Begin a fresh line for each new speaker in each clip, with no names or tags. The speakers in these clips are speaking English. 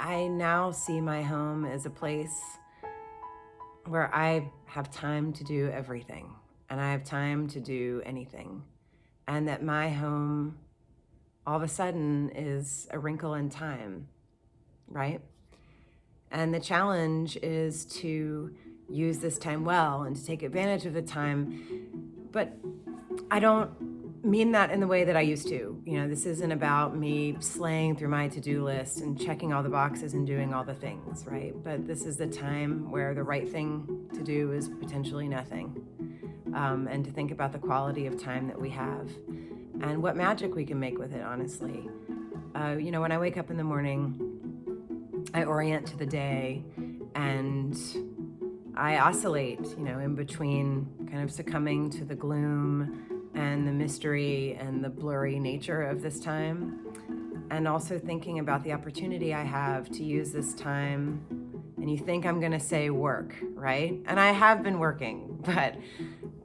I now see my home as a place where I have time to do everything, and I have time to do anything. And that my home all of a sudden is a wrinkle in time, right? And the challenge is to use this time well and to take advantage of the time. But I don't mean that in the way that I used to. You know, this isn't about me slaying through my to-do list and checking all the boxes and doing all the things, right? But this is the time where the right thing to do is potentially nothing. And to think about the quality of time that we have and what magic we can make with it, honestly. You know, when I wake up in the morning, I orient to the day and I oscillate, you know, in between kind of succumbing to the gloom and the mystery and the blurry nature of this time, and also thinking about the opportunity I have to use this time. And you think I'm gonna say work, right? And I have been working, but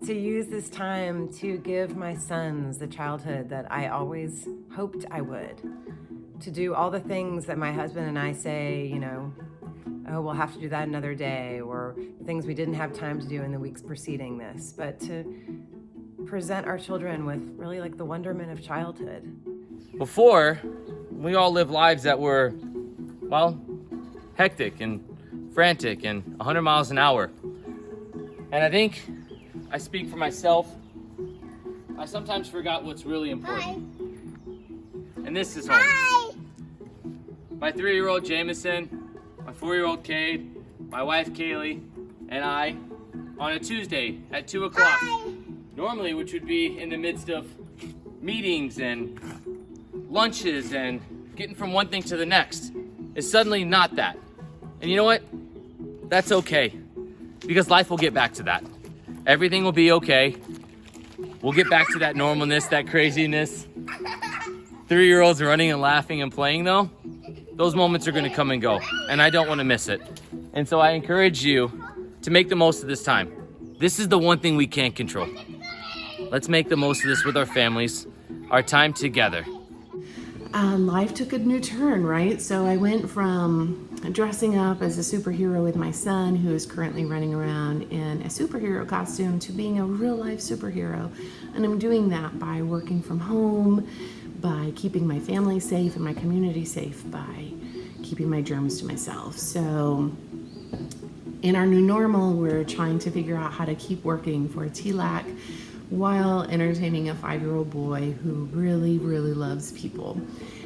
to use this time to give my sons the childhood that I always hoped I would, to do all the things that my husband and I say, you know, oh, we'll have to do that another day, or things we didn't have time to do in the weeks preceding this, but to present our children with really like the wonderment of childhood.
Before, we all lived lives that were, well, hectic and frantic and 100 miles an hour. And I think I speak for myself. I sometimes forgot what's really important. Hi. And this is home.
Hi.
My 3-year-old Jameson, my 4-year-old Cade, my wife Kaylee, and I on a Tuesday at 2 o'clock.
Hi.
Normally, which would be in the midst of meetings and lunches and getting from one thing to the next, is suddenly not that. And you know what? That's okay, because life will get back to that. Everything will be okay. We'll get back to that normalness, that craziness. 3-year-olds running and laughing and playing though, those moments are gonna come and go, and I don't wanna miss it. And so I encourage you to make the most of this time. This is the one thing we can't control. Let's make the most of this with our families, our time together.
Life took a new turn, right? So I went from dressing up as a superhero with my son, who is currently running around in a superhero costume, to being a real life superhero. And I'm doing that by working from home, by keeping my family safe and my community safe, by keeping my germs to myself. So in our new normal, we're trying to figure out how to keep working for TLAC while entertaining a 5-year-old boy who really, really loves people.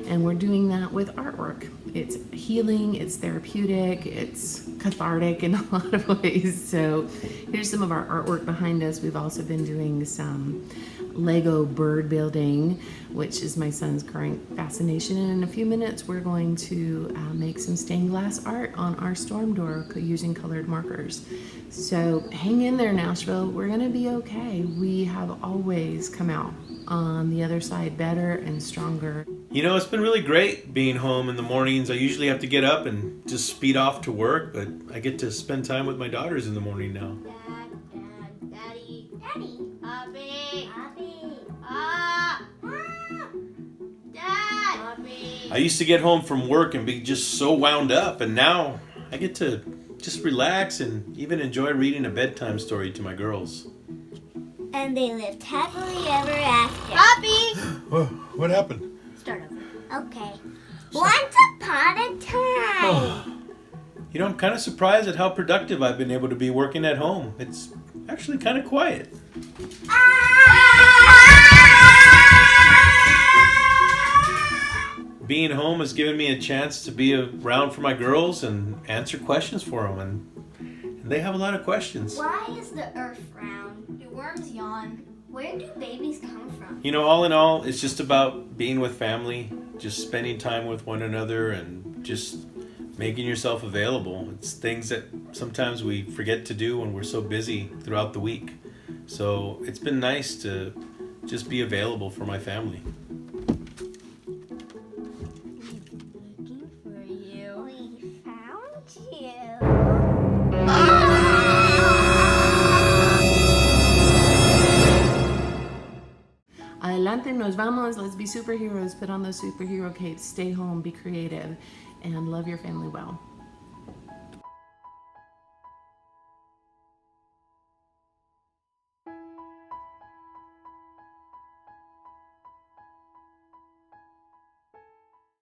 And we're doing that with artwork. It's healing, it's therapeutic, it's cathartic in a lot of ways. So here's some of our artwork behind us. We've also been doing some Lego bird building, which is my son's current fascination. And in a few minutes, we're going to make some stained glass art on our storm door using colored markers. So hang in there, Nashville. We're gonna be okay. We have always come out on the other side better and stronger.
You know, it's been really great being home in the mornings. I usually have to get up and just speed off to work, but I get to spend time with my daughters in the morning now.
Dad, Daddy, Daddy, Abby, Abby, Dad, Abby.
I used to get home from work and be just so wound up, and now I get to just relax and even enjoy reading a bedtime story to my girls.
And they lived happily ever after. Abby!
What happened?
Start over. Okay. Once upon a time.
You know, I'm kind of surprised at how productive I've been able to be working at home. It's actually kind of quiet. Being home has given me a chance to be around for my girls and answer questions for them. And they have a lot of questions.
Why is the earth round? Do worms yawn? Where do babies come from?
You know, all in all, it's just about being with family, just spending time with one another, and just making yourself available. It's things that sometimes we forget to do when we're so busy throughout the week. So it's been nice to just be available for my family.
Looking for you. We found you.
Adelante, nos vamos. Let's be superheroes. Put on those superhero capes. Stay home. Be creative. and love your family well.